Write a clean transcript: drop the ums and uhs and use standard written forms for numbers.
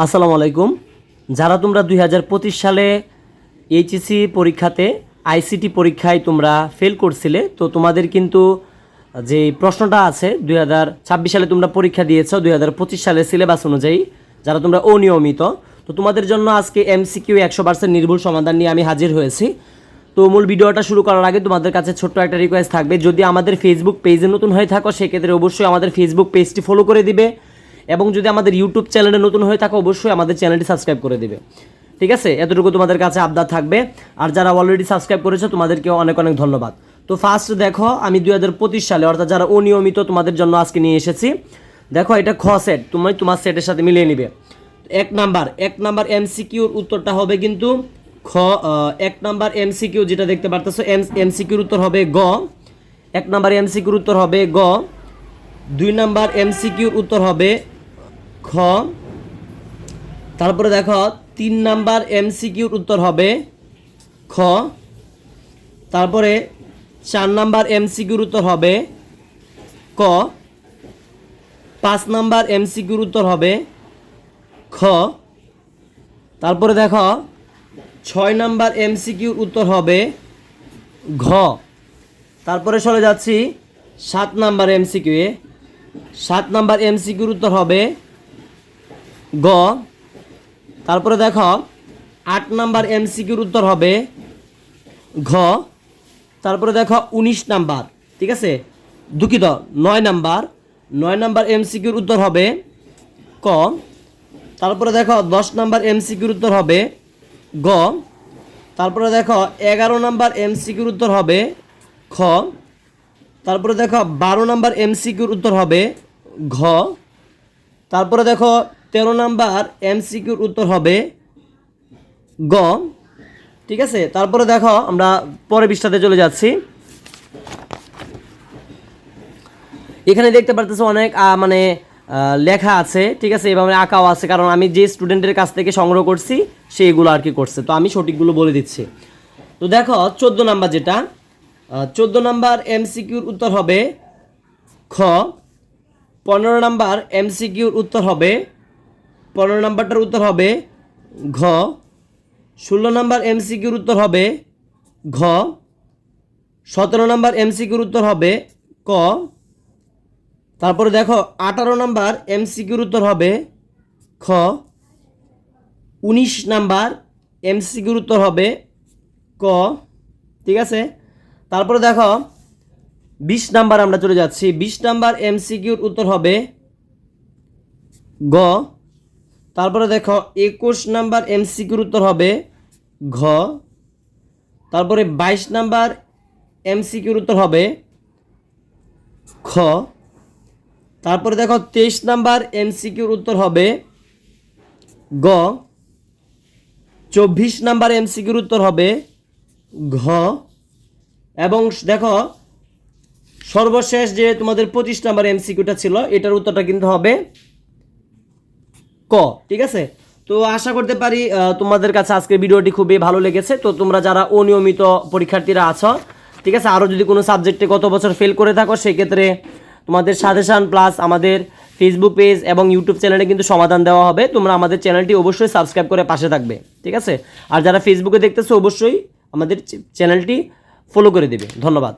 আসসালামু আলাইকুম। যারা তোমরা 2025 সালে এইচএসসি পরীক্ষাতে আইসিটি পরীক্ষায় তোমরা ফেল করছিলে, তো তোমাদের কিন্তু যে প্রশ্নটা আছে 2026 সালে তোমরা পরীক্ষা দিয়েছো 2025 সালের সিলেবাস অনুযায়ী, যারা তোমরা অনিয়মিত, তো তোমাদের জন্য আজকে এমসিকিউ 100% নির্ভুল সমাধান নিয়ে আমি হাজির হয়েছি। তো মূল ভিডিওটা শুরু করার আগে তোমাদের কাছে ছোট্ট একটা রিকোয়েস্ট থাকবে, যদি আমাদের ফেসবুক পেজে নতুন হয়ে থাকো সেক্ষেত্রে অবশ্যই আমাদের ফেসবুক পেজটি ফলো করে দিবে, এবং যদি আমাদের ইউটিউব চ্যানেলে নতুন হয়ে থাকো অবশ্যই আমাদের চ্যানেলটি সাবস্ক্রাইব করে দিবে। ঠিক আছে, এতটুকু তোমাদের কাছে আবদার থাকবে। আর যারা অলরেডি সাবস্ক্রাইব করেছো তোমাদেরকেও অনেক অনেক ধন্যবাদ। তো ফার্স্ট দেখো, আমি 2025 সালে অর্থাৎ যারা অনিয়মিত তোমাদের জন্য আজকে নিয়ে এসেছি। দেখো, এটা খ সেট, তুমি তোমার সেটের সাথে মিলিয়ে নিবে। এক নাম্বার এমসিকিউর উত্তরটা হবে কিন্তু এক নাম্বার এমসিকিউ যেটা দেখতে পারতেছো, এমসিকিউর উত্তর হবে গ। এক নাম্বার এমসিকিউর উত্তর হবে গ। 2 নাম্বার এমসিকিউর উত্তর হবে খ। তারপরে দেখো 3 নাম্বার এমসিকিউর উত্তর হবে খ। তারপরে 4 নাম্বার এমসিকিউর উত্তর হবে ক। 5 নাম্বার এমসিকিউর উত্তর হবে খ। তারপরে দেখো 6 নাম্বার এমসিকিউর উত্তর হবে ঘ। তারপরে চলে যাচ্ছি 7 নাম্বার এমসিকিউ এ। 7 নাম্বার এমসিকিউর উত্তর হবে গ। তারপরে দেখো 8 নাম্বার এমসিকিউর উত্তর হবে ঘ। তারপরে দেখো 19 নাম্বার, ঠিক আছে, দুঃখিত 9 নাম্বার এমসিকিউর উত্তর হবে ক। তারপরে দেখো 10 নাম্বার এমসিকিউর উত্তর হবে গ। তারপরে দেখো 11 নাম্বার এমসিকিউর উত্তর হবে খ। তারপরে দেখো 12 নাম্বার এমসিকিউর উত্তর হবে ঘ। তারপরে দেখো 13 নাম্বার এমসিকিউর উত্তর হবে গ। ঠিক আছে, তারপরে দেখো আমরা পরের পৃষ্ঠাতে চলে যাচ্ছি। এখানে দেখতে পারতেছো অনেক লেখা আছে, ঠিক আছে, এভাবে আঁকাও আছে, কারণ আমি যে স্টুডেন্টের কাছ থেকে সংগ্রহ করছি সেইগুলো আর কি করছে, তো আমি সঠিকগুলো বলে দিচ্ছি। তো দেখো 14 নাম্বার যেটা, 14 নাম্বার এমসিকিউর উত্তর হবে খ। 15 নাম্বার এমসিকিউর উত্তর হবে, 15 নাম্বারটার উত্তর হবে ঘ। 16 নাম্বার এমসিকিউর উত্তর হবে ঘ। 17 নাম্বার এমসিকিউর উত্তর হবে ক। তারপরে দেখো 18 নাম্বার এমসিকিউর উত্তর হবে খ। 19 নাম্বার এমসিকিউর উত্তর হবে ক। ঠিক আছে, তারপরে দেখো 20 নাম্বার আমরা চলে যাচ্ছি। 20 নাম্বার এমসিকিউর উত্তর হবে গ। তারপরে দেখো 21 নাম্বার এমসিকিউর উত্তর হবে ঘ। তারপরে 22 নাম্বার এমসিকিউর উত্তর হবে খ। তারপরে দেখো 23 নাম্বার এমসিকিউর উত্তর হবে গ। 24 নাম্বার এমসিকিউর উত্তর হবে ঘ। এবং দেখো সর্বশেষ যে তোমাদের 25 নাম্বার এমসিকিউটা ছিল, এটার উত্তরটা কিন্তু হবে ক। ঠিক আছে, তো আশা করতে পারি তোমাদের কাছে আজকের ভিডিওটি খুবই ভালো লেগেছে। তো তোমরা যারা অনিয়মিত পরীক্ষার্থীরা আছো, ঠিক আছে, আরও যদি কোনো সাবজেক্টে গত বছর ফেল করে থাকো সেক্ষেত্রে তোমাদের সাজেশান প্লাস আমাদের ফেসবুক পেজ এবং ইউটিউব চ্যানেলে কিন্তু সমাধান দেওয়া হবে। তোমরা আমাদের চ্যানেলটি অবশ্যই সাবস্ক্রাইব করে পাশে থাকবে, ঠিক আছে। আর যারা ফেসবুকে দেখতেছো অবশ্যই আমাদের চ্যানেলটি ফলো করে দেবে। ধন্যবাদ।